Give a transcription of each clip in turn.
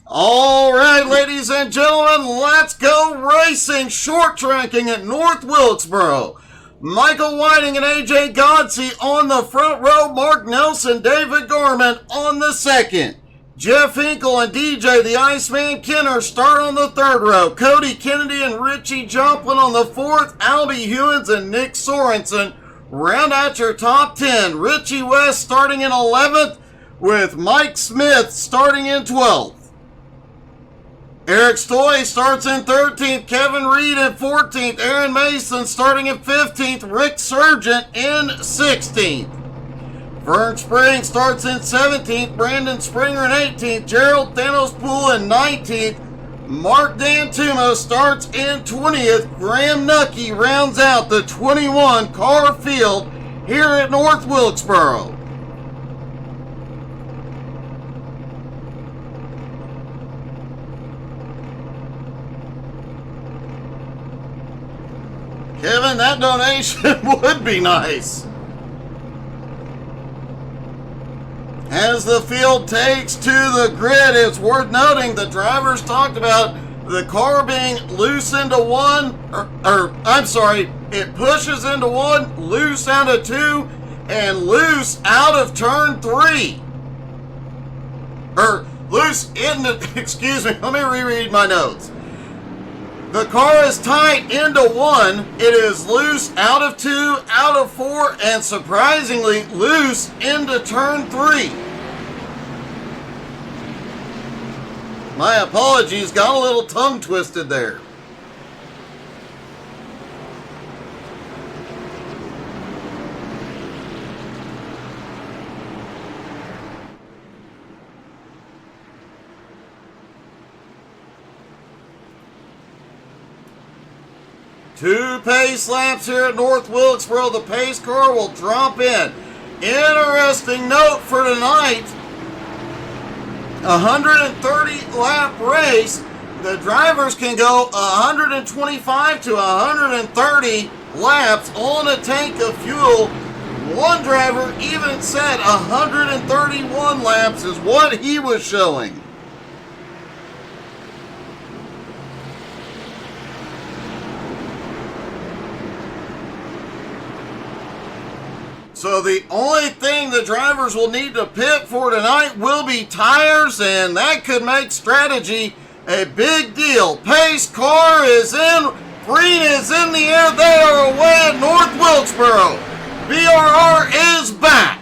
All right, ladies and gentlemen, let's go racing. Short tracking at North Wilkesboro. Michael Whiting and AJ Godsey on the front row. Mark Nelson, David Gourmets on the second. Jeff Hinkle and DJ the Iceman Kenner start on the third row. Cody Kennedy and Richie Joplin on the fourth. Albie Hewins and Nick Sorensen round out your top 10. Richie West starting in 11th with Mike Smith starting in 12th. Eric Stoy starts in 13th, Kevin Reed in 14th, Aaron Mason starting in 15th, Rick Sargent in 16th. Vern Spring starts in 17th, Brandon Springer in 18th, Gerald Thanos Poole in 19th, Mark Dantumo starts in 20th, Graham Nucky rounds out the 21 car field here at North Wilkesboro. Kevin, that donation would be nice. As the field takes to the grid, it's worth noting the drivers talked about the car being loose into one, it pushes into one, loose out of two, and loose out of turn three. Excuse me, let me reread my notes. The car is tight into one. It is loose out of two, out of four, and surprisingly loose into turn three. My apologies, got a little tongue twisted there. Two pace laps here at North Wilkesboro. The pace car will drop in. Interesting note for tonight. 130 lap race. The drivers can go 125 to 130 laps on a tank of fuel. One driver even said 131 laps is what he was showing. So the only thing the drivers will need to pit for tonight will be tires, and that could make strategy a big deal. Pace car is in, green is in the air, they are away at North Wilkesboro. BRR is back.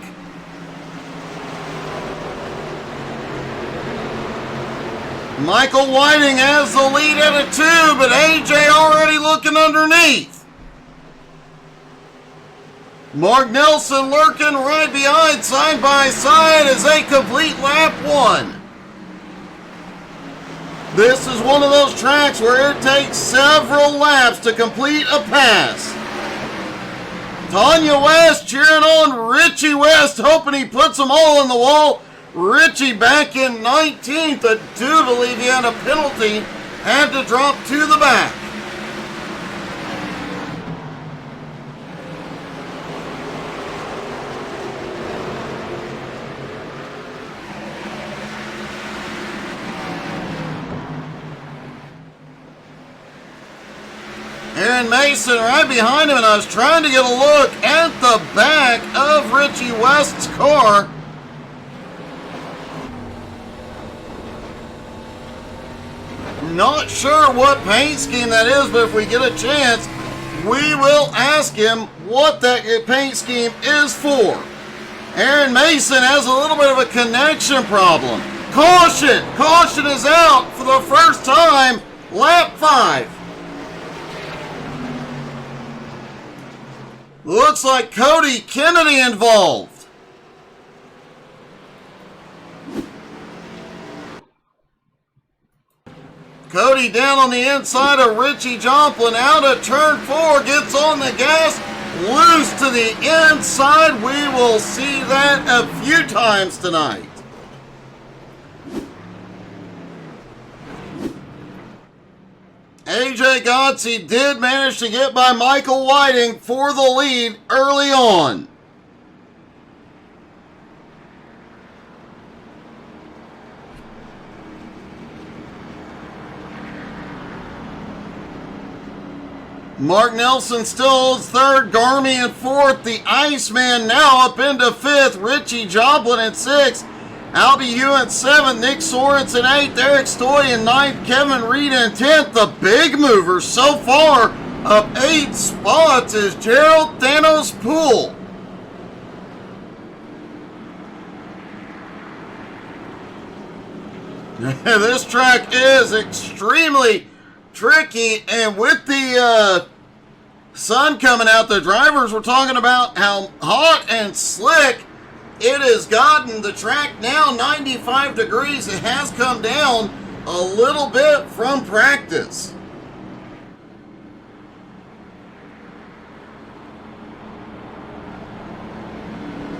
Michael Whiting has the lead at a 2, but AJ already looking underneath. Mark Nelson lurking right behind, side by side as they complete lap 1. This is one of those tracks where it takes several laps to complete a pass. Tanya West cheering on Richie West, hoping he puts them all in the wall. Richie back in 19th. I do believe he had a penalty, had to drop to the back. Aaron Mason right behind him, and I was trying to get a look at the back of Richie West's car. Not sure what paint scheme that is, but if we get a chance, we will ask him what that paint scheme is for. Aaron Mason has a little bit of a connection problem. Caution! Caution is out for the first time, lap 5. Looks like Cody Kennedy involved. Cody down on the inside of Richie Joplin, out of turn 4, gets on the gas, loose to the inside. We will see that a few times tonight. AJ Godsey did manage to get by Michael Whiting for the lead early on. Mark Nelson still holds third, Gourmets in fourth, the Iceman now up into fifth, Richie Joplin in sixth, Albie Hewitt in seventh, Nick Sorensen in eighth, Eric Stoy in ninth, Kevin Reed in 10th. The big mover so far up 8 spots is Gerald Thanos Poole. This track is extremely tricky, and with the sun coming out, the drivers were talking about how hot and slick it has gotten. The track now 95 degrees. It has come down a little bit from practice.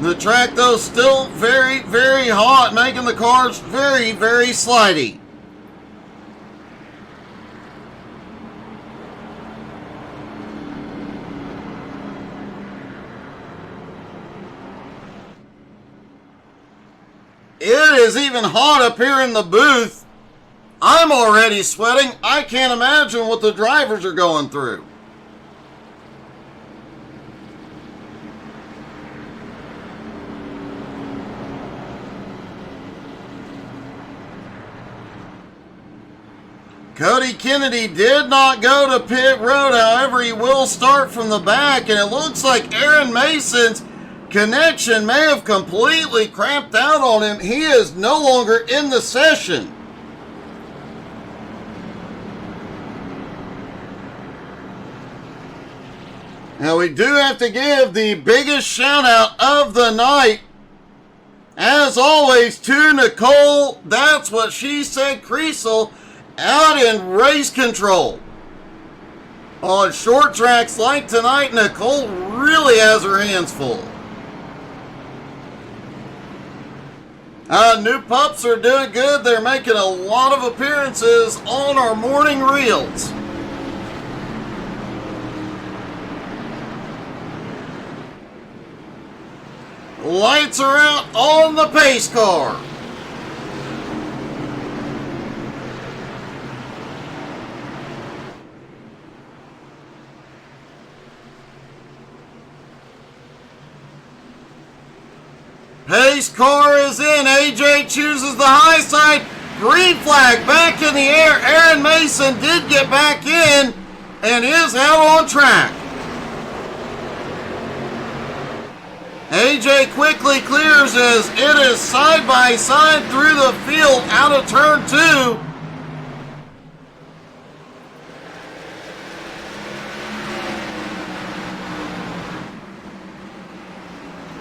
The track, though, still very, very hot, making the cars very, very slidey. It is even hot up here in the booth. I'm already sweating. I can't imagine what the drivers are going through. Cody Kennedy did not go to pit road, however, he will start from the back, and it looks like Aaron Mason's connection may have completely cramped out on him. He is no longer in the session. Now, we do have to give the biggest shout out of the night, as always, to Nicole. That's what she said, Creasel, out in race control. On short tracks like tonight, Nicole really has her hands full. New pups are doing good. They're making a lot of appearances on our morning reels. Lights are out on the pace car. Pace car is in. AJ chooses the high side. Green flag back in the air. Aaron Mason did get back in and is out on track. AJ quickly clears as it is side by side through the field out of turn 2.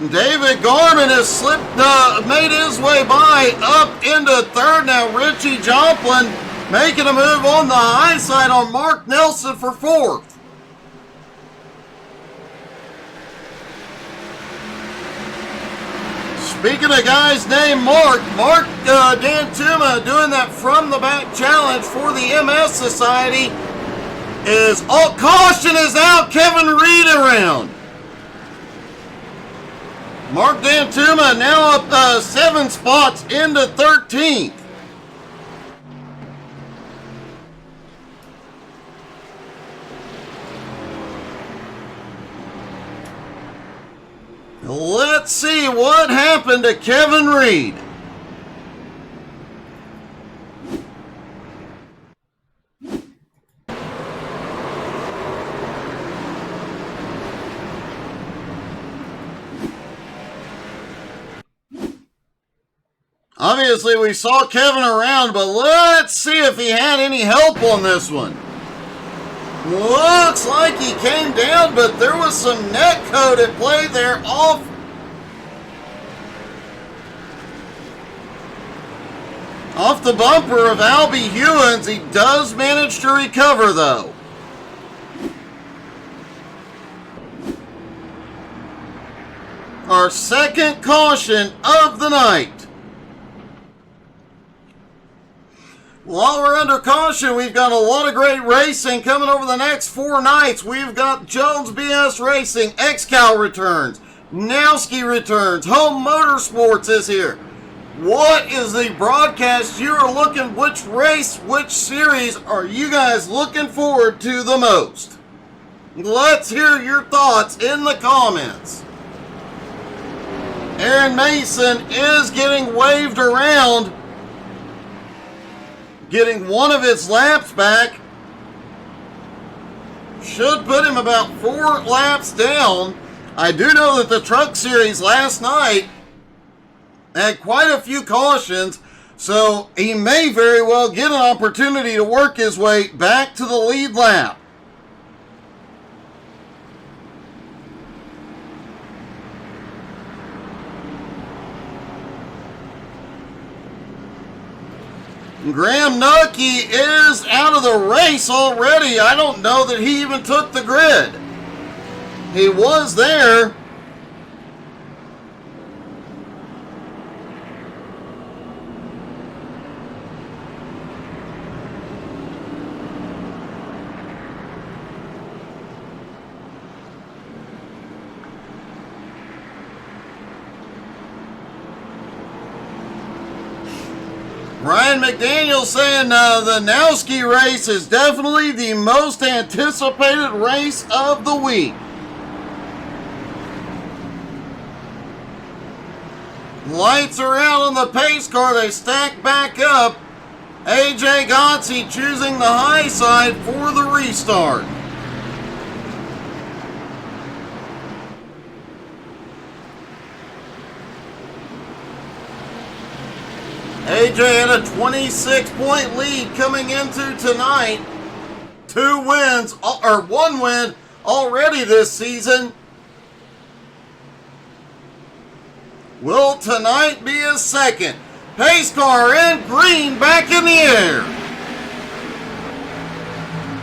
David Garman has made his way by up into third. Now Richie Joplin making a move on the high side on Mark Nelson for fourth. Speaking of guys named Mark Dantuma doing that from the back challenge for the MS Society is all caution is out. Kevin Reed around. Mark Dantuma now up 7 spots into 13th. Let's see what happened to Kevin Reed. Obviously, we saw Kevin around, but let's see if he had any help on this one. Looks like he came down, but there was some net code at play there off the bumper of Albie Hewins. He does manage to recover, though. Our second caution of the night. While we're under caution, we've got a lot of great racing coming over the next 4 nights. We've got Jones BS Racing, XCal returns, Nowski returns, Home Motorsports is here. What is the broadcast you are looking, which race, which series are you guys looking forward to the most? Let's hear your thoughts in the comments. Aaron Mason is getting waved around, getting one of his laps back. Should put him about 4 laps down. I do know that the Truck Series last night had quite a few cautions, so he may very well get an opportunity to work his way back to the lead lap. Graham Nucky is out of the race already. I don't know that he even took the grid. He was there. Ryan McDaniel saying the Nowski race is definitely the most anticipated race of the week. Lights are out on the pace car. They stack back up. AJ Godsey choosing the high side for the restart. AJ had a 26-point lead coming into tonight. 2 wins, or 1 win already this season. Will tonight be his second? Pace car in green, back in the air.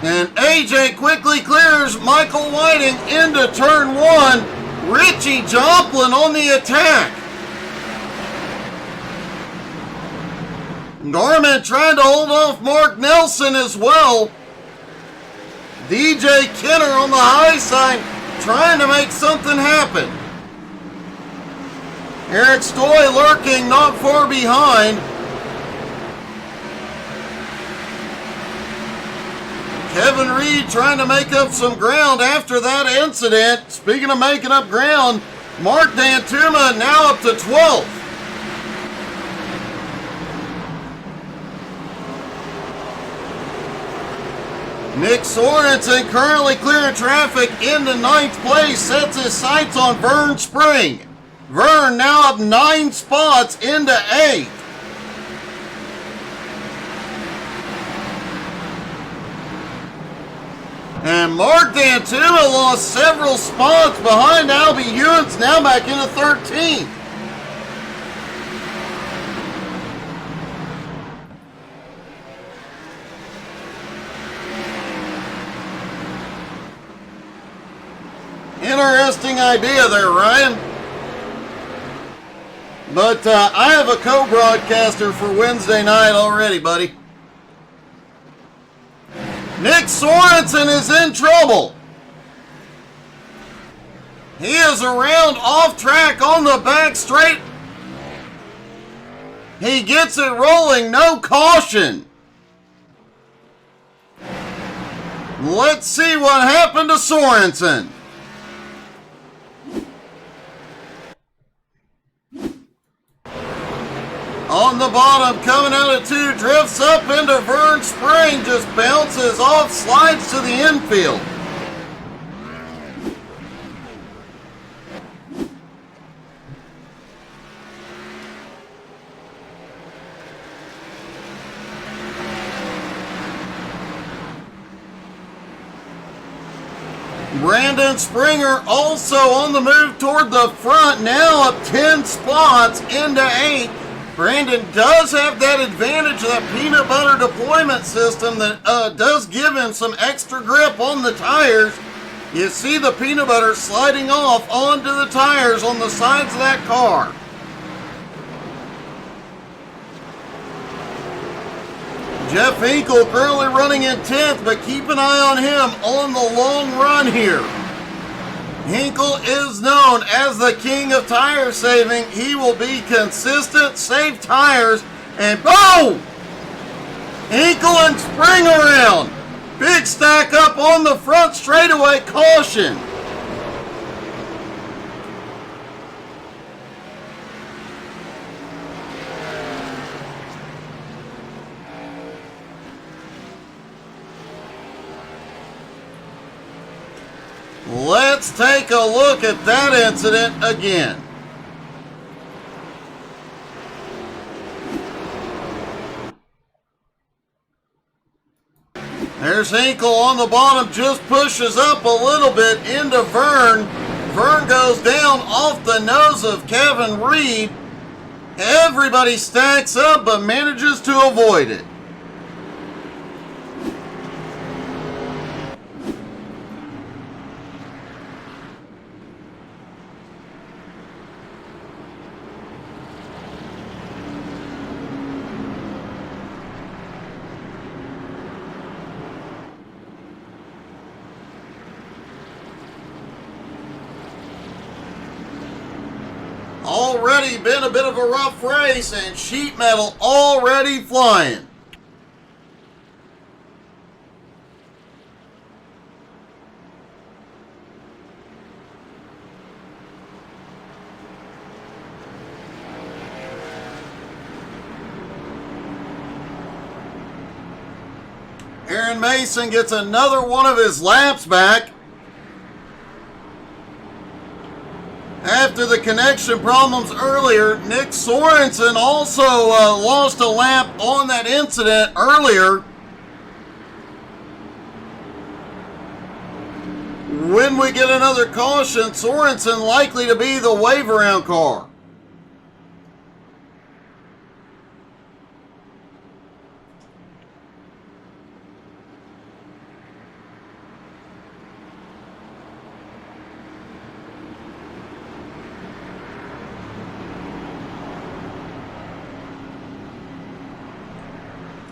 And AJ quickly clears Michael Whiting into turn 1. Richie Joplin on the attack. Gourmets trying to hold off Mark Nelson as well. DJ Kenner on the high side trying to make something happen. Eric Stoy lurking not far behind. Kevin Reed trying to make up some ground after that incident. Speaking of making up ground, Mark Dantuma now up to 12th. Nick Sorensen currently clearing traffic into 9th place, sets his sights on Vern Spring. Vern now up 9 spots into 8th. And Mark Dantuma lost several spots behind Albie Hewins, now back into 13th. Interesting idea there, Ryan. But I have a co-broadcaster for Wednesday night already, buddy. Nick Sorensen is in trouble. He is around off track on the back straight. He gets it rolling, no caution. Let's see what happened to Sorensen. On the bottom, coming out of 2, drifts up into Vern Spring, just bounces off, slides to the infield. Brandon Springer also on the move toward the front, now up 10 spots into 8th. Brandon does have that advantage of that peanut butter deployment system that does give him some extra grip on the tires. You see the peanut butter sliding off onto the tires on the sides of that car. Jeff Hinkle currently running in 10th, but keep an eye on him on the long run here. Hinkle is known as the king of tire saving. He will be consistent, save tires, and boom! Hinkle and Spring around. Big stack up on the front straightaway. Caution. Let's take a look at that incident again. There's Hinkle on the bottom, just pushes up a little bit into Vern. Vern goes down off the nose of Kevin Reed. Everybody stacks up but manages to avoid it. Already been a bit of a rough race, and sheet metal already flying. Aaron Mason gets another one of his laps back. After the connection problems earlier, Nick Sorensen also lost a lap on that incident earlier. When we get another caution, Sorensen likely to be the wave around car.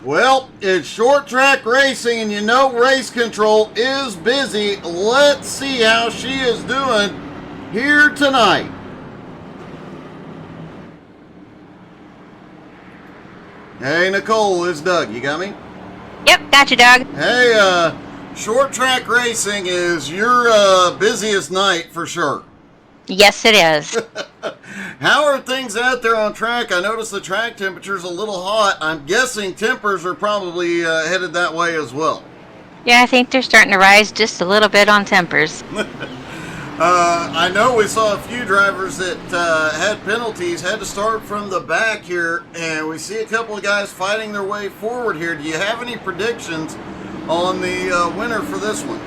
Well, it's short track racing, and you know race control is busy. Let's see how she is doing here tonight. Hey, Nicole, it's Doug. You got me? Yep, got you, Doug. Hey, short track racing is your busiest night for sure. Yes, it is. How are things out there on track? I noticed the track temperature's a little hot. I'm guessing tempers are probably headed that way as well. Yeah, I think they're starting to rise just a little bit on tempers. I know we saw a few drivers that had penalties, had to start from the back here, and we see a couple of guys fighting their way forward here. Do you have any predictions on the winner for this one?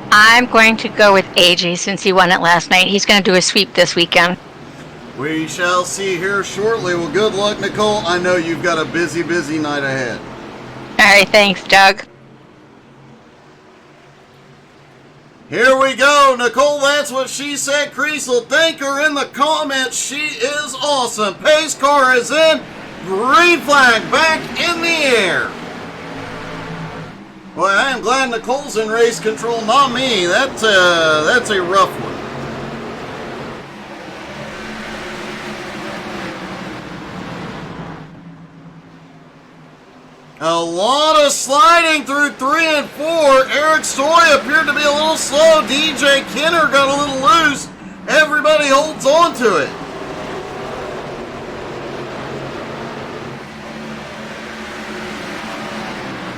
I'm going to go with AJ since he won it last night. He's going to do a sweep this weekend. We shall see here shortly. Well, good luck, Nicole. I know you've got a busy, busy night ahead. All right, thanks, Doug. Here we go. Nicole, that's what she said. Creasel, thank her in the comments. She is awesome. Pace car is in. Green flag back in the air. Boy, I am glad Nicole's in race control, not me. That's a rough one. A lot of sliding through 3 and 4. Eric Story appeared to be a little slow. DJ Kenner got a little loose. Everybody holds on to it.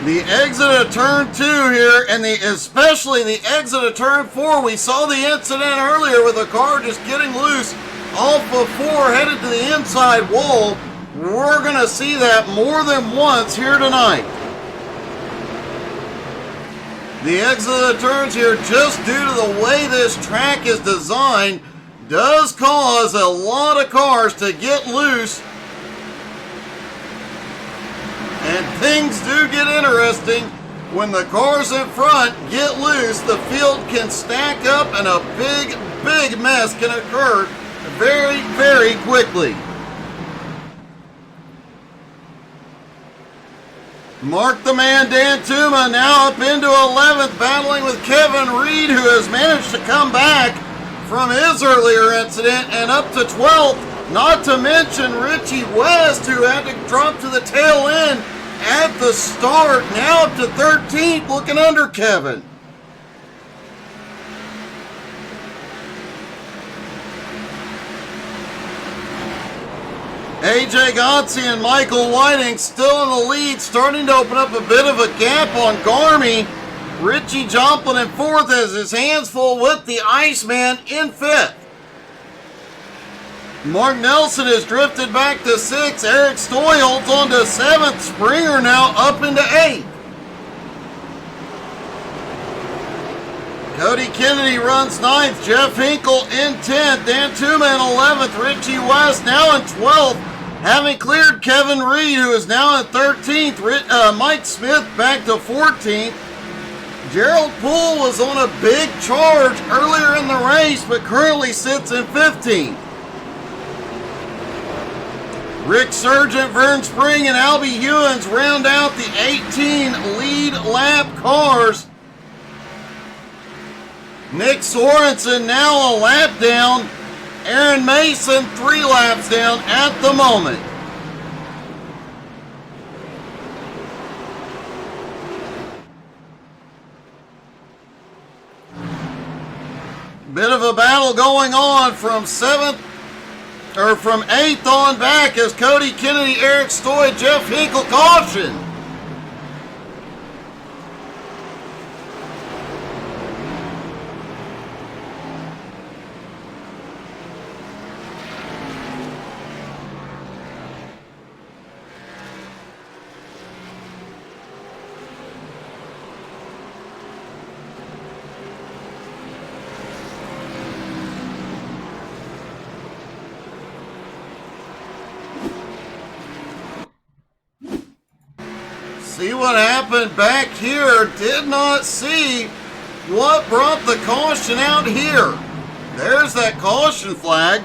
The exit of turn 2 here, and especially the exit of turn 4. We saw the incident earlier with the car just getting loose off of 4 headed to the inside wall. We're going to see that more than once here tonight. The exit of the turns here, just due to the way this track is designed, does cause a lot of cars to get loose. And things do get interesting when the cars in front get loose. The field can stack up and a big, big mess can occur very, very quickly. Mark the man, Dan Tuma, now up into 11th, battling with Kevin Reed, who has managed to come back from his earlier incident, and up to 12th, not to mention Richie West, who had to drop to the tail end at the start. Now up to 13th, looking under Kevin. AJ Gotze and Michael Whiting still in the lead, starting to open up a bit of a gap on Gourmets. Richie Joplin in 4th has his hands full with the Iceman in 5th. Mark Nelson has drifted back to 6th. Eric Stoy holds on to 7th. Springer now up into 8th. Cody Kennedy runs 9th. Jeff Hinkle in 10th. Dan Tuma in 11th. Richie West now in 12th. Having cleared Kevin Reed, who is now in 13th. Mike Smith back to 14th. Gerald Poole was on a big charge earlier in the race, but currently sits in 15th. Rick Sargent, Vern Spring, and Albie Hewins round out the 18 lead lap cars. Nick Sorensen now a lap down. Aaron Mason 3 laps down at the moment. Bit of a battle going on from 8th on back as Cody Kennedy, Eric Stoy, Jeff Hinkle caution. See what happened back here. Did not see what brought the caution out here. There's that caution flag.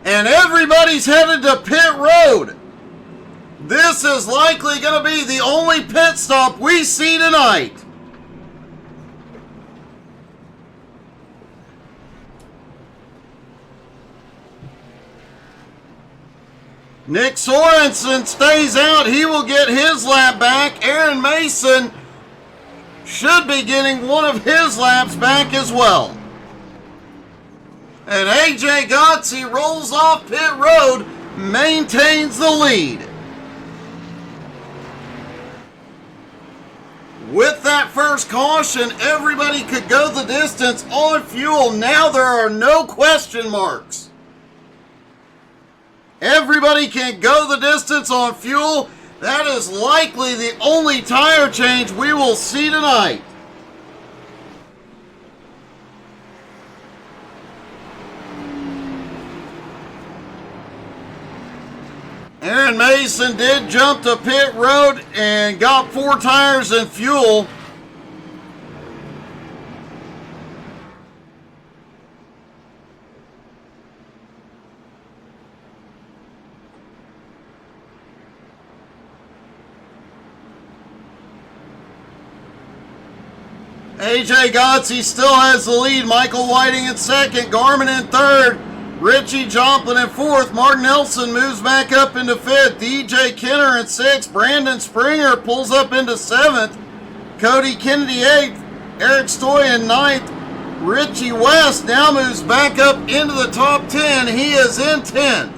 And everybody's headed to pit road. This is likely going to be the only pit stop we see tonight. Nick Sorensen stays out. He will get his lap back. Aaron Mason should be getting one of his laps back as well. And AJ Gotze rolls off pit road, maintains the lead. With that first caution, everybody could go the distance on fuel. Now there are no question marks. Everybody can go the distance on fuel. That is likely the only tire change we will see tonight. Aaron Mason did jump to pit road and got 4 tires and fuel. AJ Gotze still has the lead. Michael Whiting in 2nd. Garmin in 3rd. Richie Joplin in 4th. Mark Nelson moves back up into 5th. DJ Kenner in 6th. Brandon Springer pulls up into 7th. Cody Kennedy 8th. Eric Stoy in 9th. Richie West now moves back up into the top 10. He is in 10th.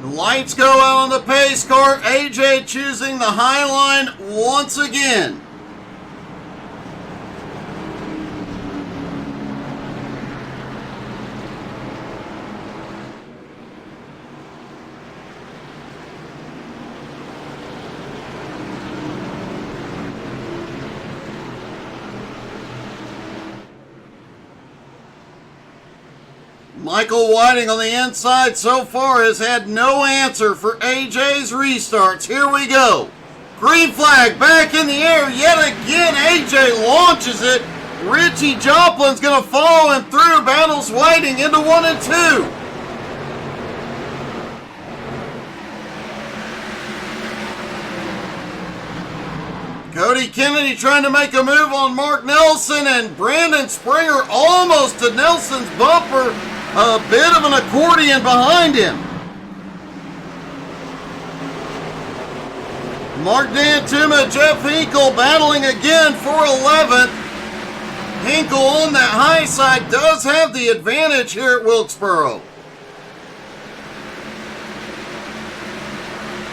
Lights go out on the pace car. AJ choosing the high line once again. Michael Whiting on the inside so far has had no answer for AJ's restarts. Here we go. Green flag back in the air yet again. AJ launches it. Richie Joplin's going to follow him through. Battles Whiting into 1 and 2. Cody Kennedy trying to make a move on Mark Nelson, and Brandon Springer almost to Nelson's bumper. A bit of an accordion behind him. Mark D'Antuma, Jeff Hinkle battling again for 11th. Hinkle on that high side does have the advantage here at Wilkesboro.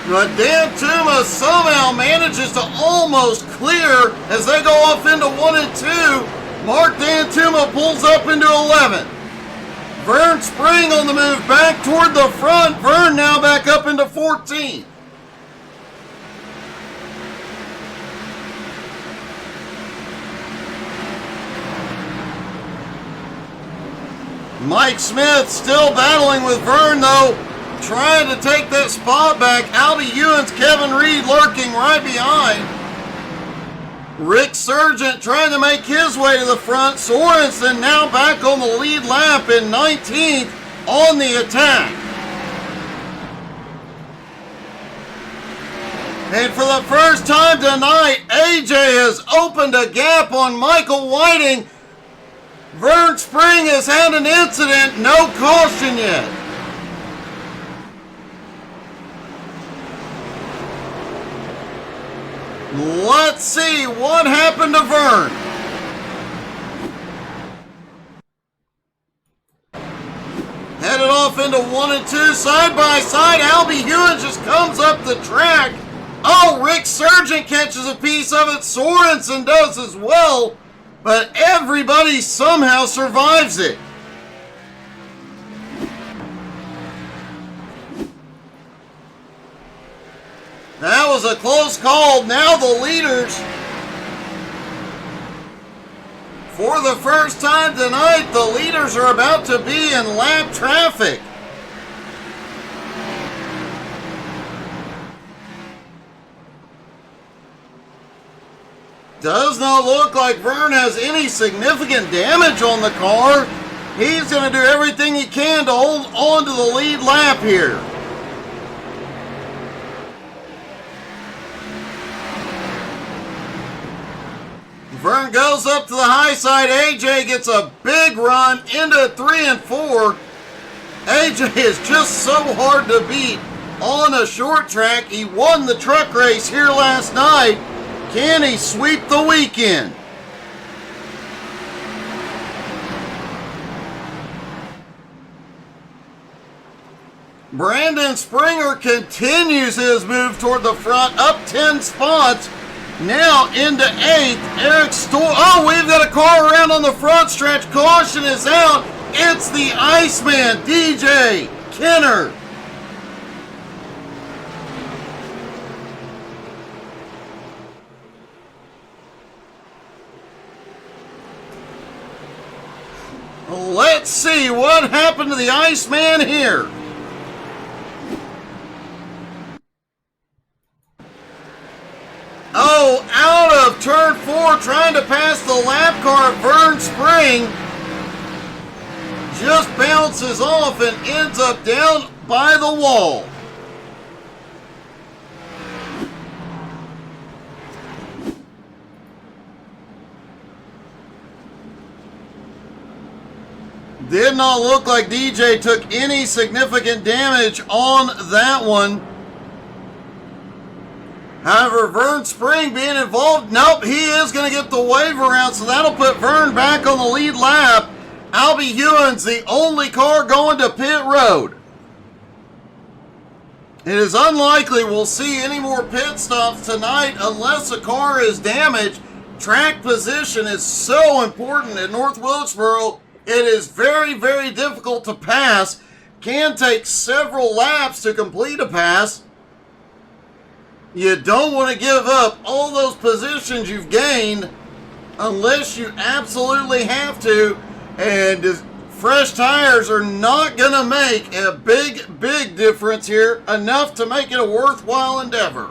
But D'Antuma somehow manages to almost clear as they go off into 1 and 2. Mark D'Antuma pulls up into 11th. Vern Spring on the move back toward the front. Vern now back up into 14th. Mike Smith still battling with Vern, though, trying to take that spot back. Albie Ewens, Kevin Reed lurking right behind. Rick Sargent trying to make his way to the front. Sorensen now back on the lead lap in 19th on the attack. And for the first time tonight, AJ has opened a gap on Michael Whiting. Vern Spring has had an incident, no caution yet. Let's see what happened to Vern. Headed off into 1 and 2, side by side. Albie Hewins just comes up the track. Oh, Rick Sargent catches a piece of it. Sorensen does as well. But everybody somehow survives it. That was a close call. Now the leaders, for the first time tonight, the leaders are about to be in lap traffic. Does not look like Vern has any significant damage on the car. He's going to do everything he can to hold on to the lead lap here. Vern goes up to the high side. AJ gets a big run into 3 and 4. AJ is just so hard to beat on a short track. He won the truck race here last night. Can he sweep the weekend? Brandon Springer continues his move toward the front, up 10 spots. Now into 8th. Eric Storr. Oh, we've got a car around on the front stretch. Caution is out. It's the Iceman, DJ Kenner. Let's see what happened to the Iceman here. Oh, out of turn 4, trying to pass the lap car. Vern Spring just bounces off and ends up down by the wall. Did not look like DJ took any significant damage on that one. However, Vern Spring being involved, nope, he is going to get the wave around, so that'll put Vern back on the lead lap. Albie Hewins, the only car going to pit road. It is unlikely we'll see any more pit stops tonight unless a car is damaged. Track position is so important at North Wilkesboro. It is very, very difficult to pass. Can take several laps to complete a pass. You don't want to give up all those positions you've gained unless you absolutely have to. And fresh tires are not going to make a big, big difference here. Enough to make it a worthwhile endeavor.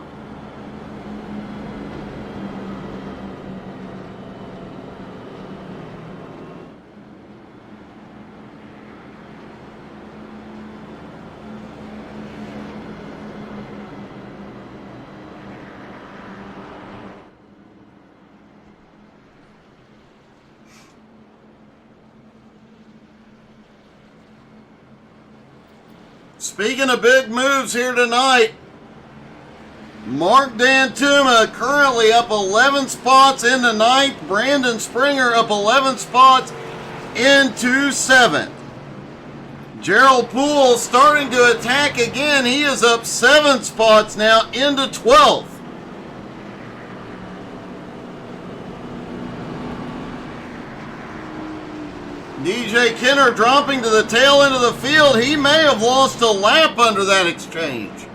Speaking of big moves here tonight, Mark Dantuma currently up 11 spots into 9th. Brandon Springer up 11 spots into 7th. Gerald Poole starting to attack again. He is up 7 spots now into 12th. DJ Kenner dropping to the tail end of the field. He may have lost a lap under that exchange.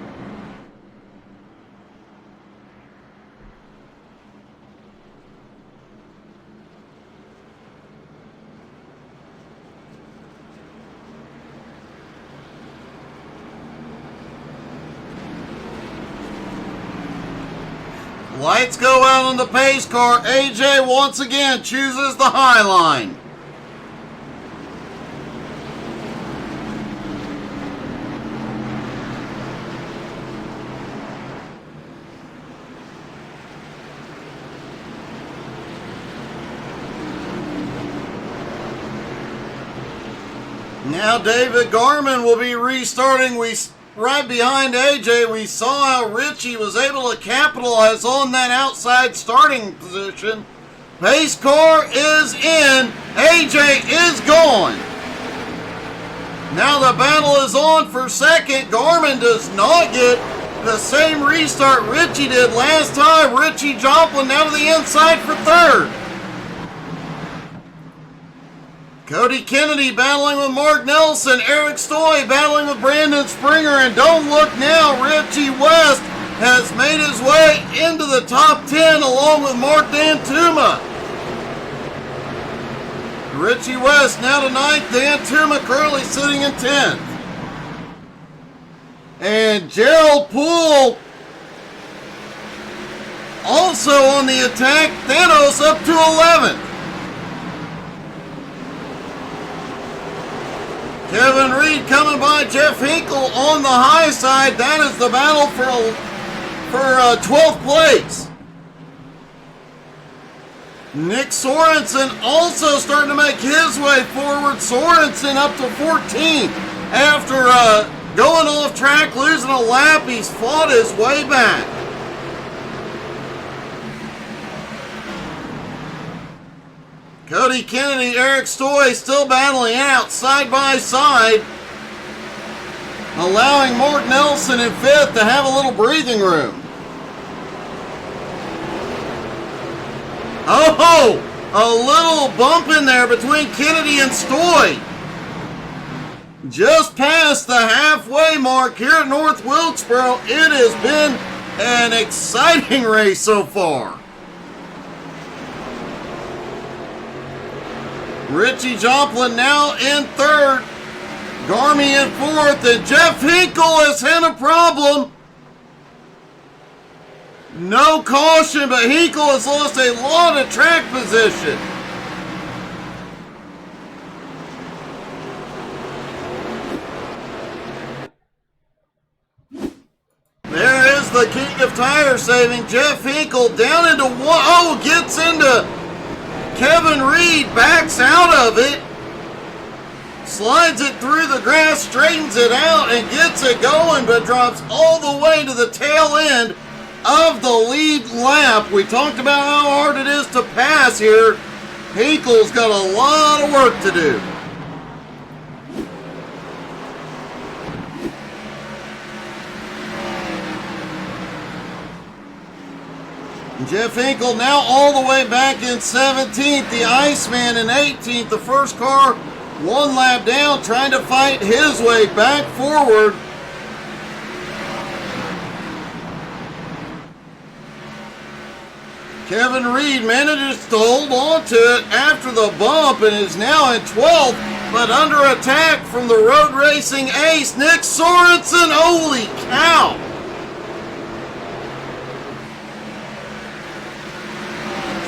Lights go out on the pace car. AJ once again chooses the high line. Now David Garman will be restarting. Right behind AJ, we saw how Richie was able to capitalize on that outside starting position. Pace car is in. AJ is gone. Now the battle is on for second. Garman does not get the same restart Richie did last time. Richie Joplin now to the inside for third. Cody Kennedy battling with Mark Nelson. Eric Stoy battling with Brandon Springer. And don't look now, Richie West has made his way into the top 10 along with Mark Dantuma. Richie West now to 9th. Dantuma currently sitting in 10th. And Gerald Poole also on the attack. Thanos up to 11th. Kevin Reed coming by Jeff Hinkle on the high side. That is the battle for 12th place. Nick Sorensen also starting to make his way forward. Sorensen up to 14th. After going off track, losing a lap, he's fought his way back. Cody Kennedy, Eric Stoy still battling out side by side, allowing Mark Nelson in 5th to have a little breathing room. Oh, a little bump in there between Kennedy and Stoy. Just past the halfway mark here at North Wilkesboro. It has been an exciting race so far. Richie Joplin now in 3rd. Garmy in 4th. And Jeff Hinkle has had a problem. No caution, but Hinkle has lost a lot of track position. There is the king of tire saving. Jeff Hinkle down into 1. Oh, gets into Kevin Reed, backs out of it, slides it through the grass, straightens it out, and gets it going, but drops all the way to the tail end of the lead lap. We talked about how hard it is to pass here. Hinkle's got a lot of work to do. Jeff Hinkle now all the way back in 17th. The Iceman in 18th. The first car 1 lap down, trying to fight his way back forward. Kevin Reed manages to hold on to it after the bump and is now in 12th, but under attack from the road racing ace, Nick Sorensen. Holy cow!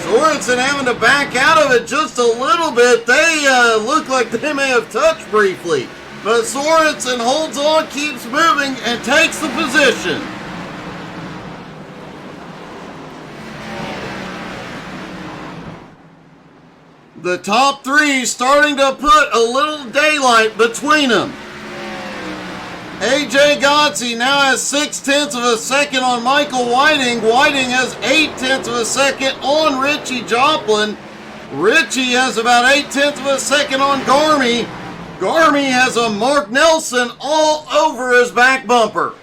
Sorensen having to back out of it just a little bit. They look like they may have touched briefly. But Sorensen holds on, keeps moving, and takes the position. The top 3 starting to put a little daylight between them. AJ Godsey now has 0.6 of a second on Michael Whiting. Whiting has 0.8 of a second on Richie Joplin. Richie has about 0.8 of a second on Gourmet. Gourmet has a Mark Nelson all over his back bumper.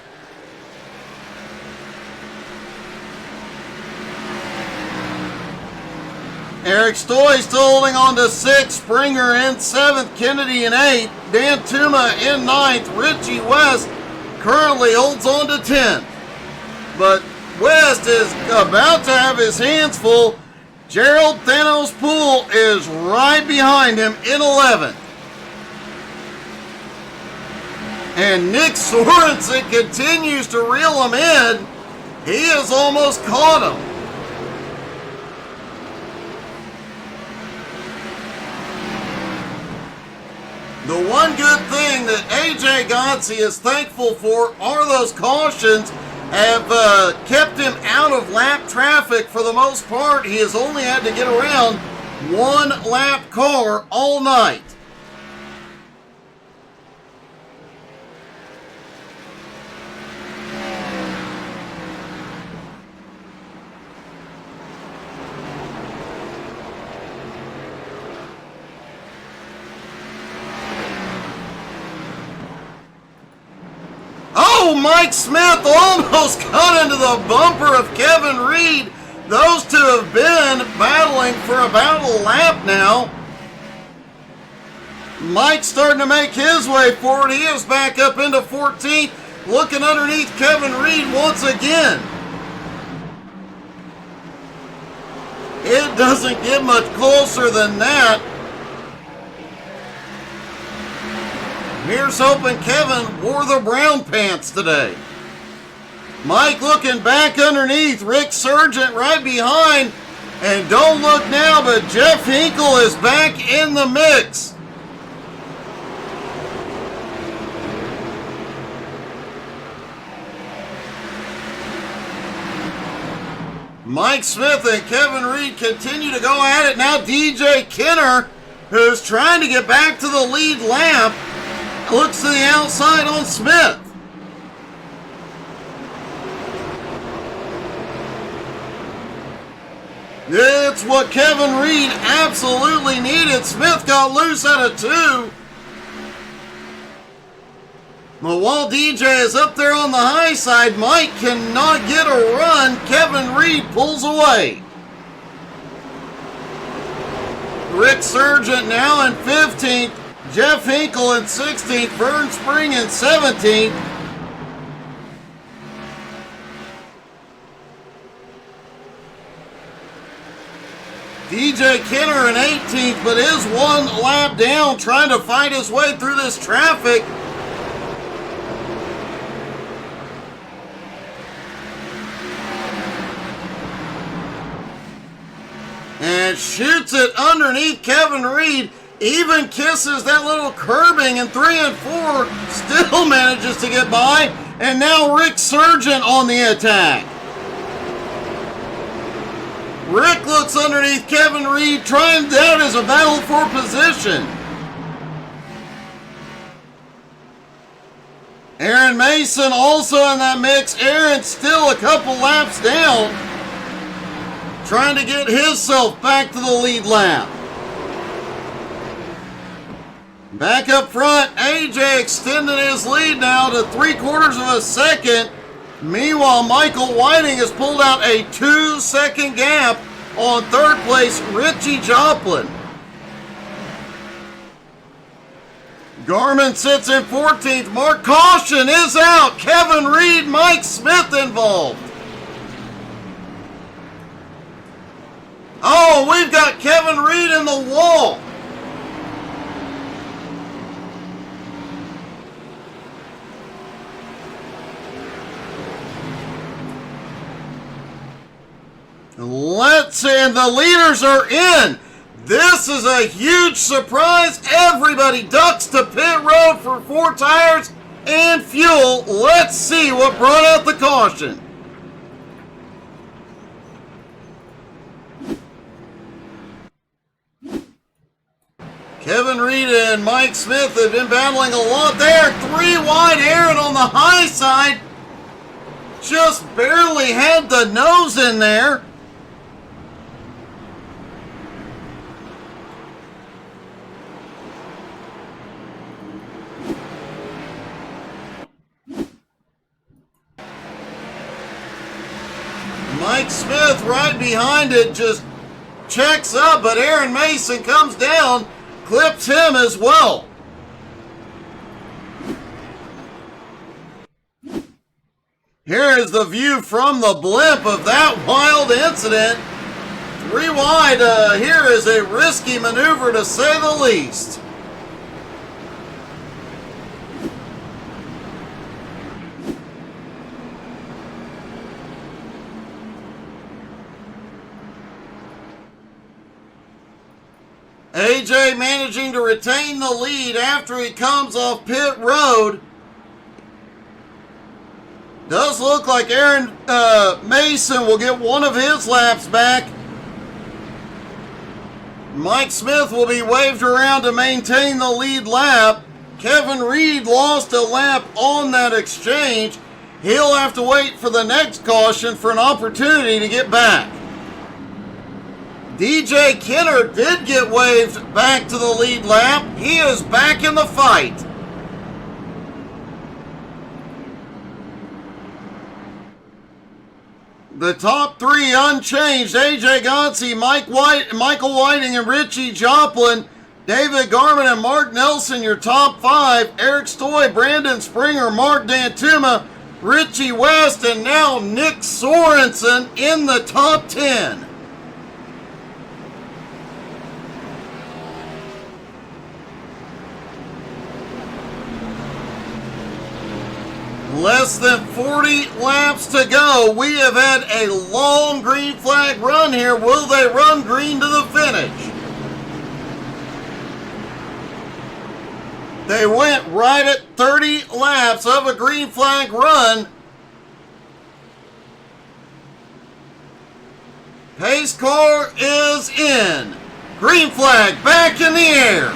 Eric Stoy still holding on to 6th, Springer in 7th, Kennedy in 8th, Dan Tuma in 9th, Richie West currently holds on to 10th. But West is about to have his hands full. Gerald Thanos Poole is right behind him in 11th. And Nick Sorensen continues to reel him in. He has almost caught him. The one good thing that AJ Godsey is thankful for are those cautions have kept him out of lap traffic for the most part. He has only had to get around one lap car all night. Oh, Mike Smith almost got into the bumper of Kevin Reed. Those two have been battling for about a lap now. Mike's starting to make his way forward. He is back up into 14th, looking underneath Kevin Reed once again. It doesn't get much closer than that. Here's hoping Kevin wore the brown pants today. Mike looking back underneath. Rick Sargent right behind. And don't look now, but Jeff Hinkle is back in the mix. Mike Smith and Kevin Reed continue to go at it. Now DJ Kenner, who's trying to get back to the lead lap, looks to the outside on Smith. It's what Kevin Reed absolutely needed. Smith got loose out of 2. But while DJ is up there on the high side, Mike cannot get a run. Kevin Reed pulls away. Rick Sargent now in 15th. Jeff Hinkle in 16th, Vern Spring in 17th. DJ Kenner in 18th, but is one lap down trying to fight his way through this traffic. And shoots it underneath Kevin Reed. Even kisses that little curbing in 3 and 4. Still manages to get by. And now Rick Sargent on the attack. Rick looks underneath Kevin Reed, trying that as a battle for position. Aaron Mason also in that mix. Aaron still a couple laps down, trying to get himself back to the lead lap. Back up front, AJ extending his lead now to 3/4 of a second. Meanwhile, Michael Whiting has pulled out a 2-second gap on 3rd place, Richie Joplin. Garmin sits in 14th. Mark Caution is out. Kevin Reed, Mike Smith involved. Oh, we've got Kevin Reed in the wall. Let's see, and the leaders are in. This is a huge surprise. Everybody ducks to pit road for 4 tires and fuel. Let's see what brought out the caution. Kevin Reed and Mike Smith have been battling a lot there. 3 wide. Aaron on the high side. Just barely had the nose in there. Mike Smith right behind it, just checks up, but Aaron Mason comes down, clips him as well. Here is the view from the blimp of that wild incident. 3 wide, here is a risky maneuver to say the least. AJ managing to retain the lead after he comes off pit road. Does look like Aaron Mason will get one of his laps back. Mike Smith will be waved around to maintain the lead lap. Kevin Reed lost a lap on that exchange. He'll have to wait for the next caution for an opportunity to get back. DJ Kenner did get waved back to the lead lap. He is back in the fight. The top 3 unchanged. AJ Gonsey, Michael Whiting, and Richie Joplin. David Garman and Mark Nelson, your top 5. Eric Stoy, Brandon Springer, Mark Dantuma, Richie West, and now Nick Sorensen in the top 10. Less than 40 laps to go. We have had a long green flag run here. Will they run green to the finish? They went right at 30 laps of a green flag run. Pace car is in. Green flag back in the air.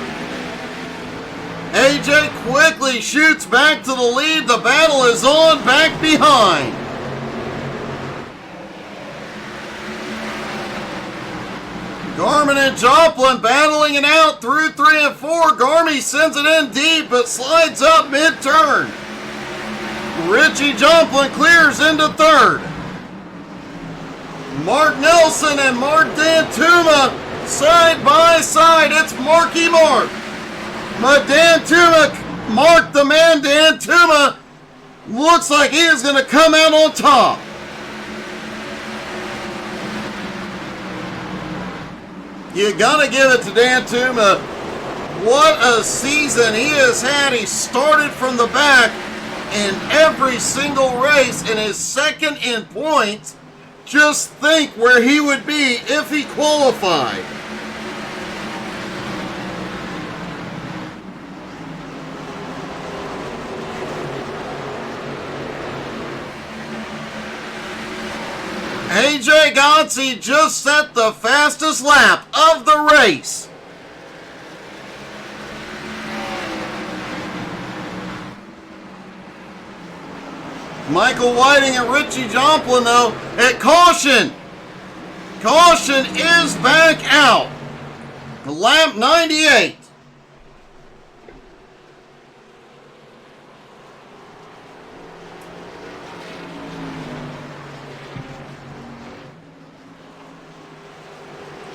AJ quickly shoots back to the lead. The battle is on back behind. Garmin and Joplin battling it out through 3 and 4. Garmy sends it in deep, but slides up mid-turn. Richie Joplin clears into 3rd. Mark Nelson and Mark Dantuma side by side. It's Marky Mark. But Dantuma, Mark the man Dantuma, looks like he is going to come out on top. You got to give it to Dantuma. What a season he has had. He started from the back in every single race and is second in points. Just think where he would be if he qualified. AJ Gonsey just set the fastest lap of the race. Michael Whiting and Richie Joplin, though, at caution. Caution is back out. Lap 98.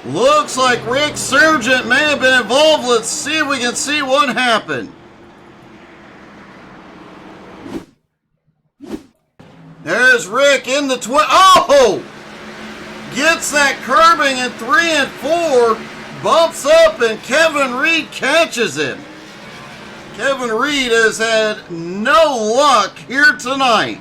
Looks like Rick Sargent may have been involved. Let's see if we can see what happened. There's Rick in the oh! Gets that curbing in 3 and 4. Bumps up and Kevin Reed catches him. Kevin Reed has had no luck here tonight.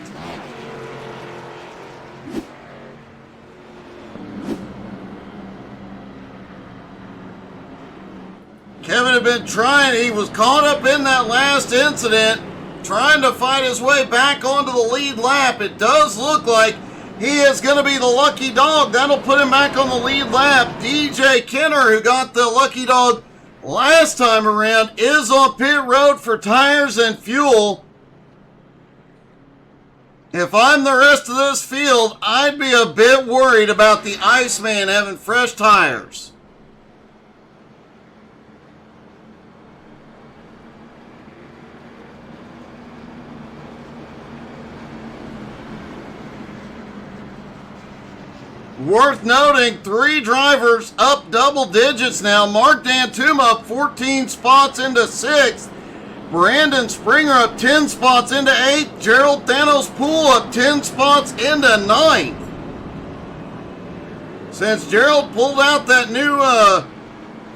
Kevin had been trying, he was caught up in that last incident, trying to fight his way back onto the lead lap. It does look like he is going to be the lucky dog. That'll put him back on the lead lap. DJ Kenner, who got the lucky dog last time around is on pit road for tires and fuel. If I'm the rest of this field, I'd be a bit worried about the Iceman having fresh tires. Worth noting, 3 drivers up double digits now. Mark Dantuma up 14 spots into 6th. Brandon Springer up 10 spots into 8th. Gerald Thanos Poole up 10 spots into 9th. Since Gerald pulled out that new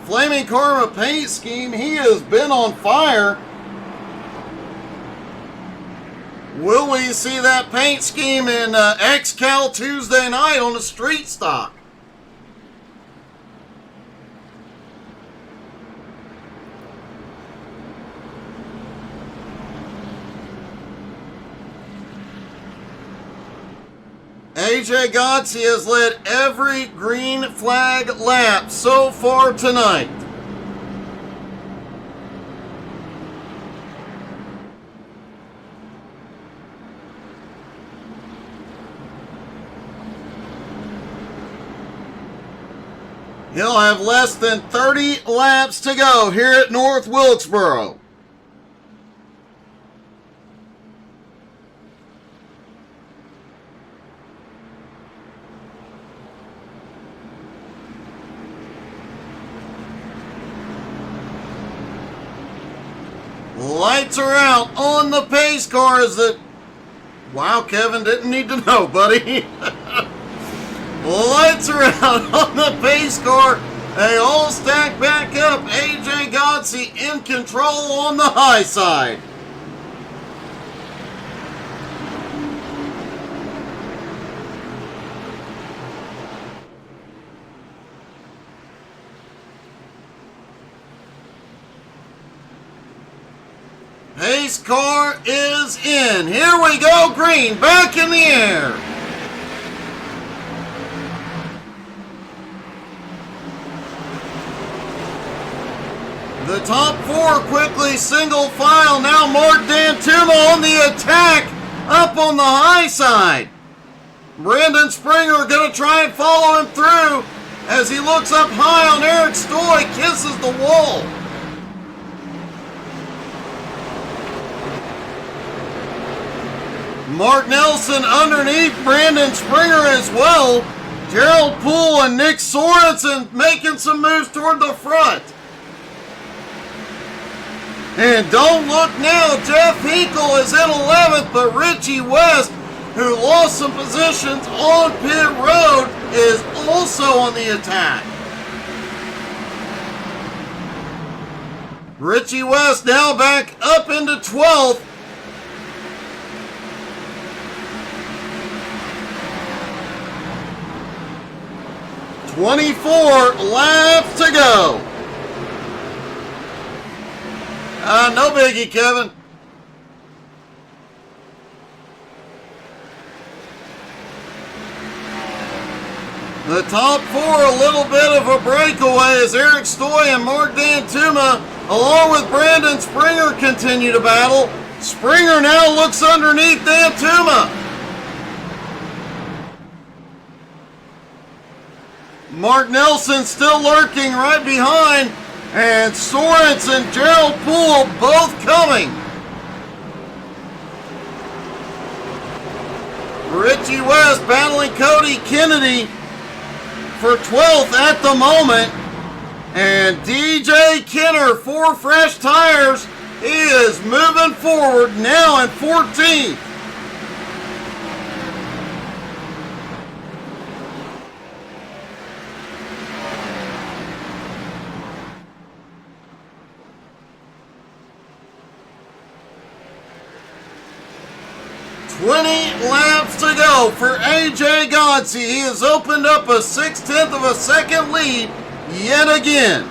Flaming Karma paint scheme, he has been on fire. Will we see that paint scheme in XCal Tuesday night on the street stock? AJ Godsey has led every green flag lap so far tonight. He'll have less than 30 laps to go here at North Wilkesboro. Lights are out on the pace cars that... Wow, Kevin, didn't need to know, buddy. Lights are out on the pace car. They all stack back up. AJ Godsey in control on the high side. Pace car is in. Here we go, green, back in the air. The top 4 quickly single file. Now Mark Dantuma on the attack up on the high side. Brandon Springer going to try and follow him through as he looks up high on Eric Stoy, kisses the wall. Mark Nelson underneath Brandon Springer as well. Gerald Poole and Nick Sorensen making some moves toward the front. And don't look now, Jeff Hinkle is in 11th, but Richie West, who lost some positions on pit road, is also on the attack. Richie West now back up into 12th. "24 laps to go." No biggie, Kevin. The top 4, a little bit of a breakaway as Eric Stoy and Mark Dantuma, along with Brandon Springer, continue to battle. Springer now looks underneath Dantuma. Mark Nelson still lurking right behind. And Sorensen, Gerald Poole both coming. Richie West battling Cody Kennedy for 12th at the moment. And DJ Kenner, 4 fresh tires. He is moving forward now in 14th. Laps to go for AJ Godsey. He has opened up a 6/10 of a second lead yet again.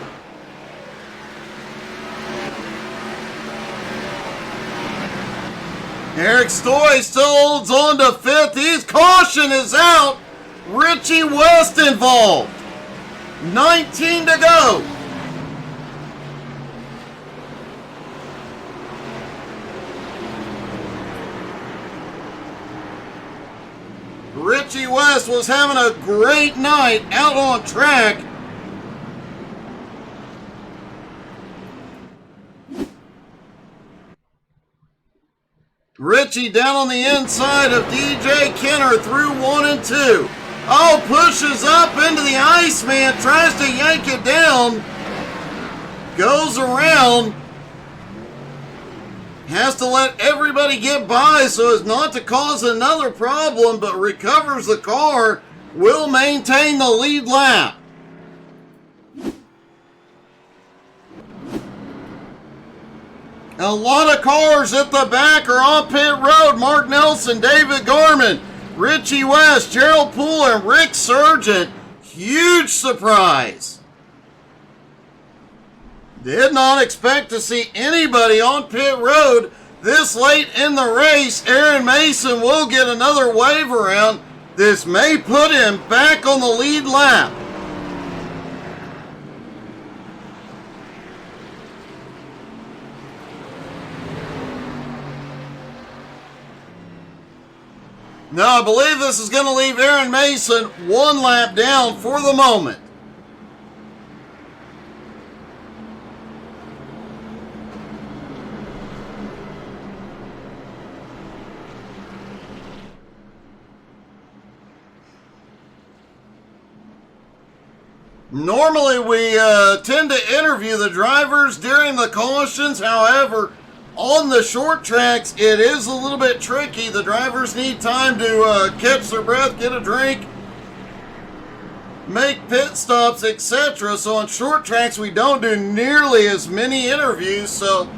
Eric Stoy still holds on to 5th. His caution is out. Richie West involved. 19 to go. Richie West was having a great night out on track. Richie down on the inside of DJ Kenner through 1 and 2. Oh, pushes up into the Iceman, tries to yank it down. Goes around. Has to let everybody get by so as not to cause another problem, but recovers the car. Will maintain the lead lap. A lot of cars at the back are on pit road. Mark Nelson, David Gorman, Richie West, Gerald Poole, and Rick Sargent. Huge surprise. Did not expect to see anybody on pit road this late in the race. Aaron Mason will get another wave around. This may put him back on the lead lap. Now, I believe this is going to leave Aaron Mason 1 lap down for the moment. Normally, we tend to interview the drivers during the cautions. However, on the short tracks, it is a little bit tricky. The drivers need time to catch their breath, get a drink, make pit stops, etc. So on short tracks, we don't do nearly as many interviews. So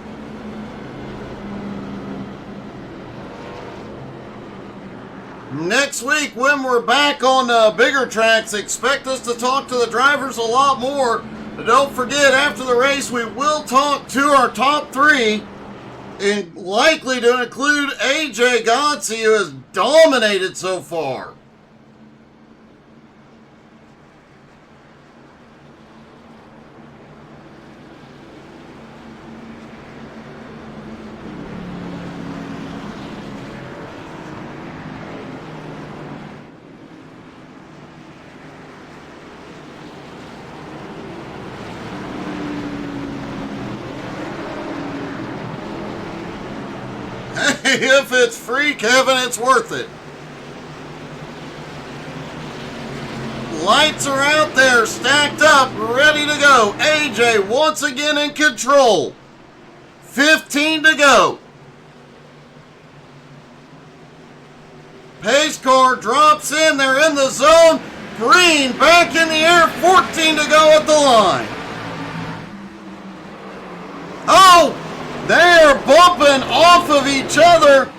next week, when we're back on bigger tracks, expect us to talk to the drivers a lot more. But don't forget, after the race, we will talk to our top 3. And likely to include AJ Godsey, who has dominated so far. If it's free, Kevin, it's worth it. Lights are out there, stacked up, ready to go. AJ once again in control. 15 to go. Pace car drops in. They're in the zone. Green back in the air. 14 to go at the line. Oh! They're bumping off of each other.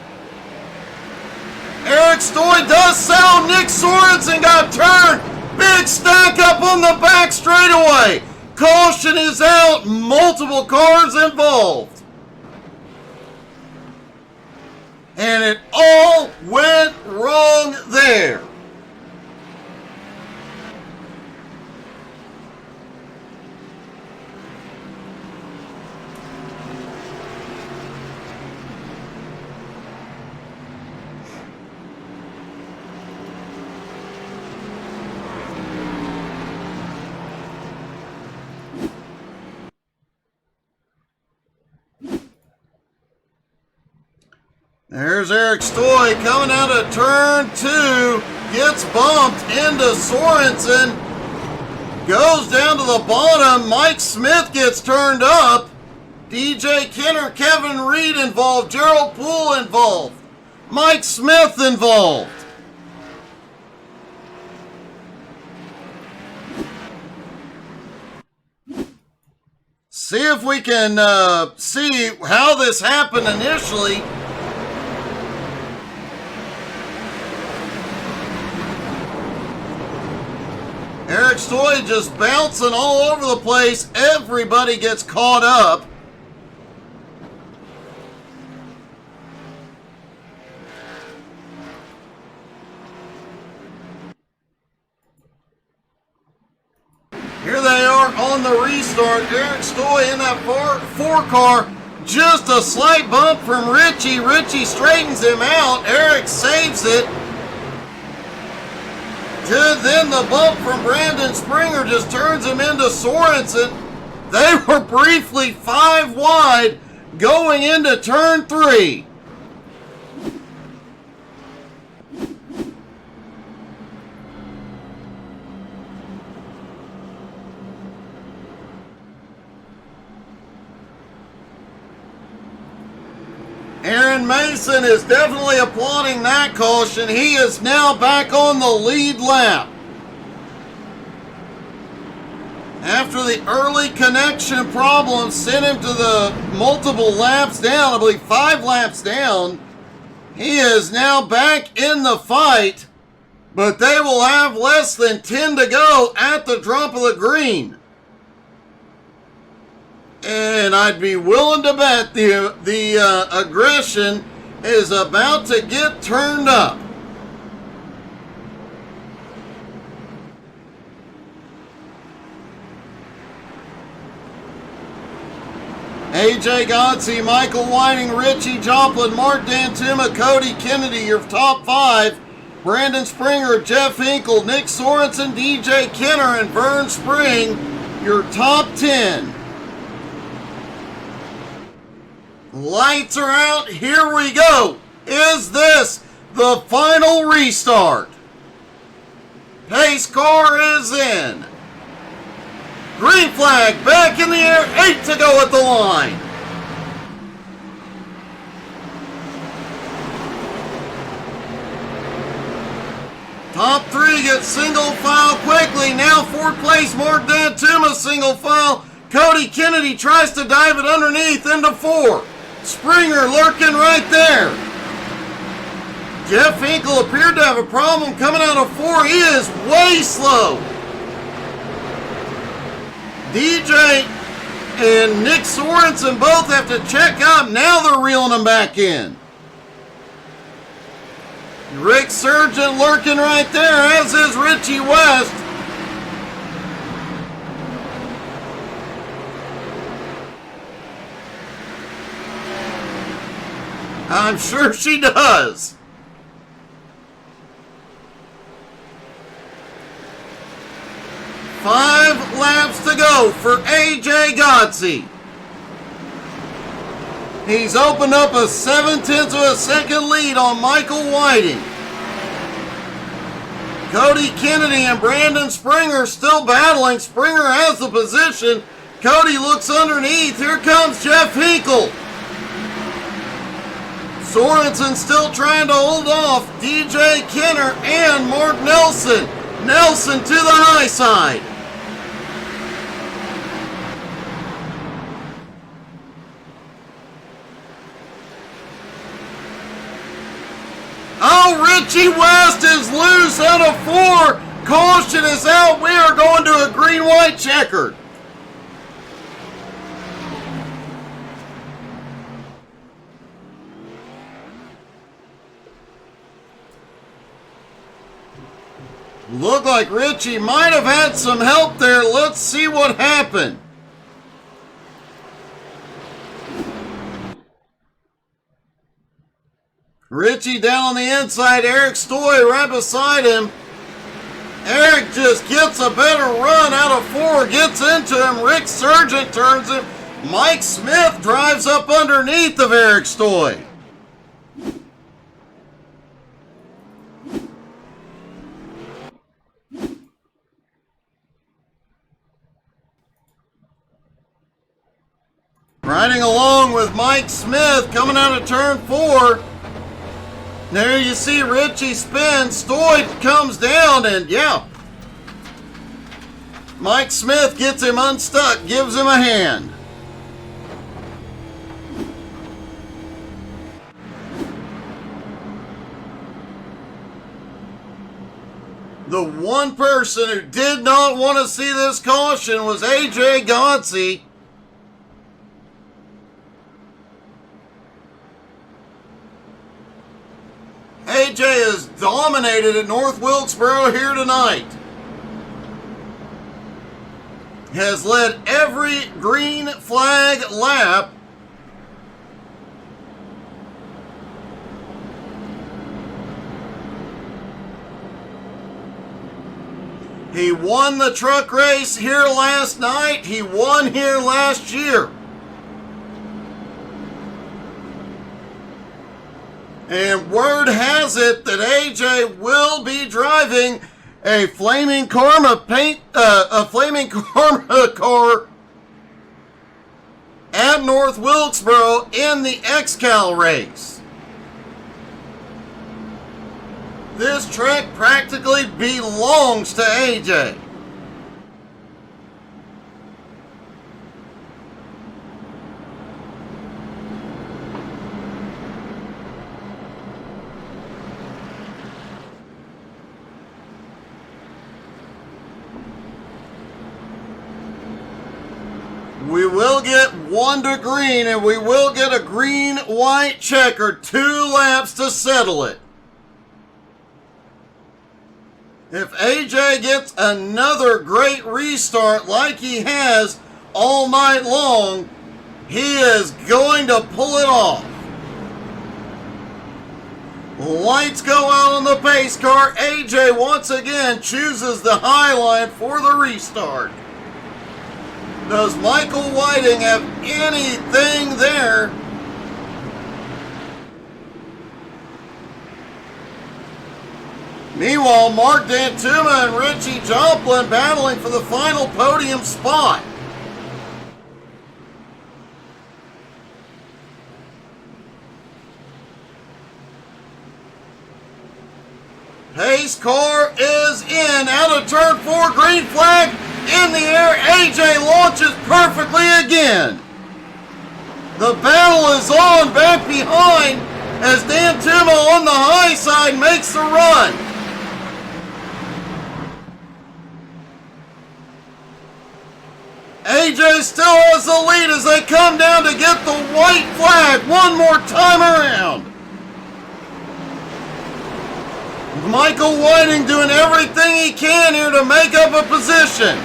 Eric Stoy does sell. Nick Sorensen got turned. Big stack up on the back straightaway. Caution is out. Multiple cars involved. And it all went wrong there. There's Eric Stoy coming out of turn 2, gets bumped into Sorensen, goes down to the bottom. Mike Smith gets turned up. DJ Kenner, Kevin Reed involved, Gerald Poole involved, Mike Smith involved. See if we can see how this happened initially. Eric Stoy just bouncing all over the place. Everybody gets caught up. Here they are on the restart. Eric Stoy in that four car. Just a slight bump from Richie. Richie straightens him out. Eric saves it. Then the bump from Brandon Springer just turns him into Sorensen. They were briefly 5 wide going into turn 3. Aaron Mason is definitely applauding that caution. He is now back on the lead lap. After the early connection problem sent him to the multiple laps down, I believe 5 laps down, he is now back in the fight, but they will have less than 10 to go at the drop of the green. And I'd be willing to bet the aggression is about to get turned up. AJ Godsey, Michael Whiting, Richie Joplin, Mark Dantuma, Cody Kennedy, your top 5. Brandon Springer, Jeff Hinkle, Nick Sorensen, DJ Kenner, and Vern Spring, your top 10. Lights are out. Here we go. Is this the final restart? Pace car is in. Green flag back in the air. 8 to go at the line. Top 3 gets single file quickly. Now 4th place, Mark Dantuma single file. Cody Kennedy tries to dive it underneath into 4. Springer lurking right there. Jeff Hinkle appeared to have a problem coming out of 4. He is way slow. DJ and Nick Sorensen both have to check up. Now they're reeling them back in. Rick Surgeon lurking right there, as is Richie West. I'm sure she does. Five laps to go for AJ Godsey. He's opened up a 0.7 of a second lead on Michael Whiting. Cody Kennedy and Brandon Springer still battling. Springer has the position. Cody looks underneath. Here comes Jeff Hinkle. Sorensen still trying to hold off DJ Kenner and Mark Nelson. Nelson to the high side. Oh, Richie West is loose out of 4. Caution is out. We are going to a green-white checkered. Looked like Richie might have had some help there. Let's see what happened. Richie down on the inside. Eric Stoy right beside him. Eric just gets a better run out of 4. Gets into him. Rick Sargent turns him. Mike Smith drives up underneath of Eric Stoy. Riding along with Mike Smith coming out of turn 4. There you see Richie spin. Stoy comes down and yeah. Mike Smith gets him unstuck, gives him a hand. The one person who did not want to see this caution was AJ Godsey. AJ has dominated at North Wilkesboro here tonight. Has led every green flag lap. He won the truck race here last night. He won here last year. And word has it that AJ will be driving a Flaming Karma car at North Wilkesboro in the XCal race. This track practically belongs to AJ. We will get 1 to green, and we will get a green-white checker, 2 laps to settle it. If AJ gets another great restart like he has all night long, he is going to pull it off. Lights go out on the pace car. AJ once again chooses the high line for the restart. Does Michael Whiting have anything there? Meanwhile, Mark Dantuma and Richie Joplin battling for the final podium spot. Pace car is in, out of turn 4, green flag in the air. AJ launches perfectly again. The battle is on back behind as Dantuma on the high side makes the run. AJ still has the lead as they come down to get the white flag one more time around. Michael Whiting doing everything he can here to make up a position.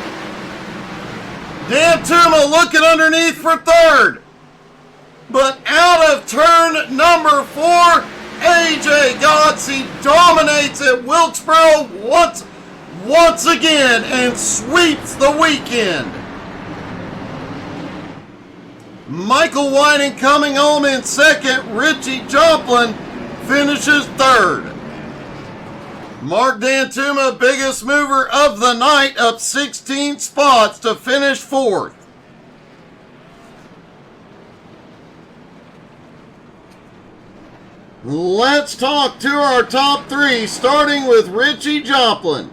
Dantuma looking underneath for third. But out of turn number 4, AJ Godsey dominates at Wilkesboro once again and sweeps the weekend. Michael Whiting coming home in second. Richie Joplin finishes third. Mark Dantuma, biggest mover of the night, up 16 spots to finish fourth. Let's talk to our top 3, starting with Richie Joplin.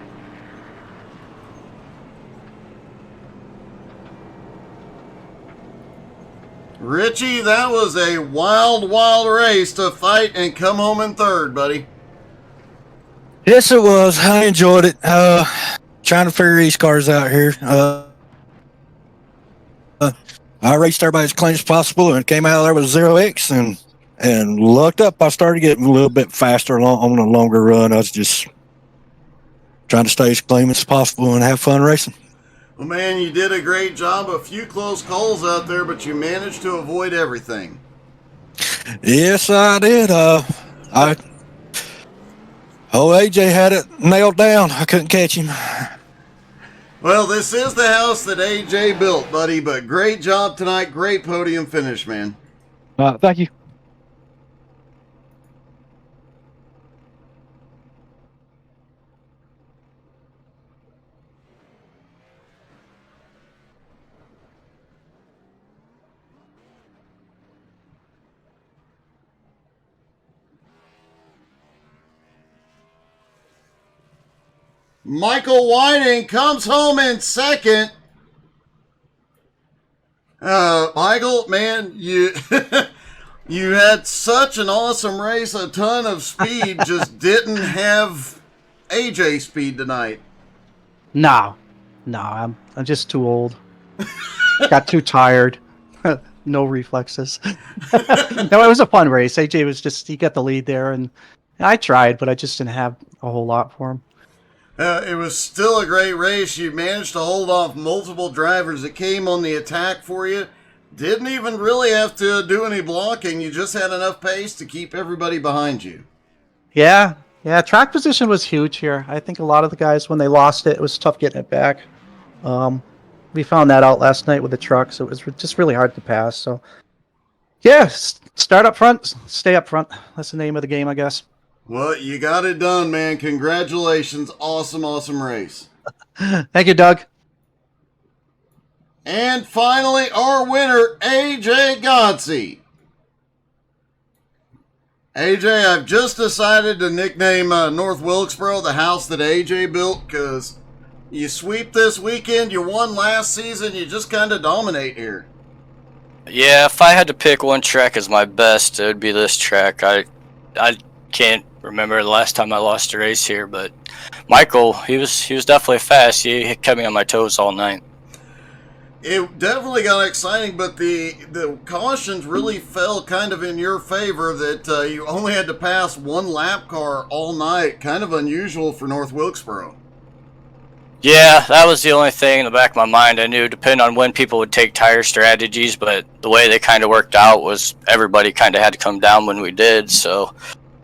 Richie, that was a wild, wild race to fight and come home in third, buddy. Yes, it was. I enjoyed it. Trying to figure these cars out here. I raced everybody as clean as possible and came out there with 0X and lucked up. I started getting a little bit faster on a longer run. I was just trying to stay as clean as possible and have fun racing. Well, man, you did a great job. A few close calls out there, but you managed to avoid everything. Yes, I did. AJ had it nailed down. I couldn't catch him. Well, this is the house that AJ built, buddy, but great job tonight. Great podium finish, man. Thank you. Michael Whiting comes home in second. Michael, man, you you had such an awesome race, a ton of speed, just didn't have AJ speed tonight. No, I'm just too old. Got too tired. No reflexes. No, it was a fun race. AJ was he got the lead there, and I tried, but I just didn't have a whole lot for him. It was still a great race. You managed to hold off multiple drivers that came on the attack for you. Didn't even really have to do any blocking. You just had enough pace to keep everybody behind you. Yeah, Yeah, track position was huge here. I think a lot of the guys, when they lost it, it was tough getting it back. Um, we found that out last night with the truck, so it was just really hard to pass. So, yeah, start up front, stay up front. That's the name of the game, I guess. Well, you got it done, man. Congratulations. Awesome, awesome race. Thank you, Doug. And finally, our winner, AJ Godsey. AJ, I've just decided to nickname North Wilkesboro the house that AJ built, because you sweep this weekend, you won last season, you just kind of dominate here. Yeah, if I had to pick one track as my best, it would be this track. I can't remember the last time I lost a race here, but Michael, he was definitely fast. He kept me on my toes all night. It definitely got exciting, but the cautions really fell kind of in your favor, that you only had to pass one lap car all night. Kind of unusual for North Wilkesboro. Yeah, that was the only thing in the back of my mind. I knew, depending on when people would take tire strategies, but the way they kind of worked out was everybody kind of had to come down when we did. So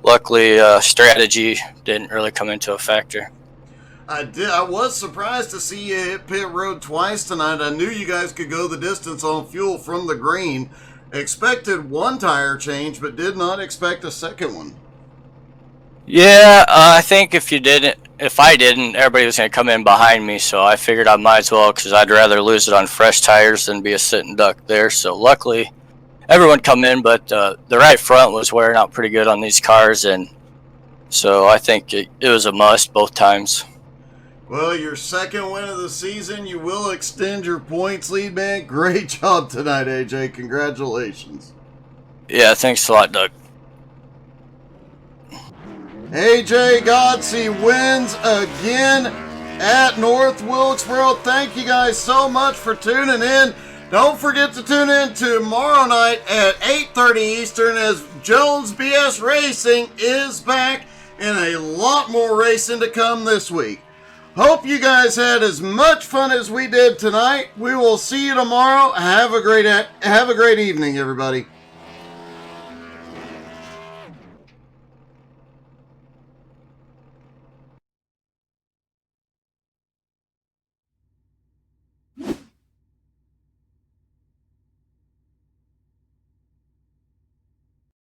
luckily, strategy didn't really come into a factor. I was surprised to see you hit pit road twice tonight. I knew you guys could go the distance on fuel from the green. Expected one tire change, but did not expect a second one. Yeah, I think if I didn't, everybody was going to come in behind me, so I figured I might as well, because I'd rather lose it on fresh tires than be a sitting duck there. So luckily, everyone come in, but the right front was wearing out pretty good on these cars, and so I think it was a must both times. Well, your second win of the season. You will extend your points lead, man. Great job tonight, AJ. Congratulations. Yeah, thanks a lot, Doug. AJ Godsey wins again at North Wilkesboro. Thank you guys so much for tuning in. Don't forget to tune in tomorrow night at 8:30 Eastern, as Jones BS Racing is back, and a lot more racing to come this week. Hope you guys had as much fun as we did tonight. We will see you tomorrow. Have a great evening, everybody.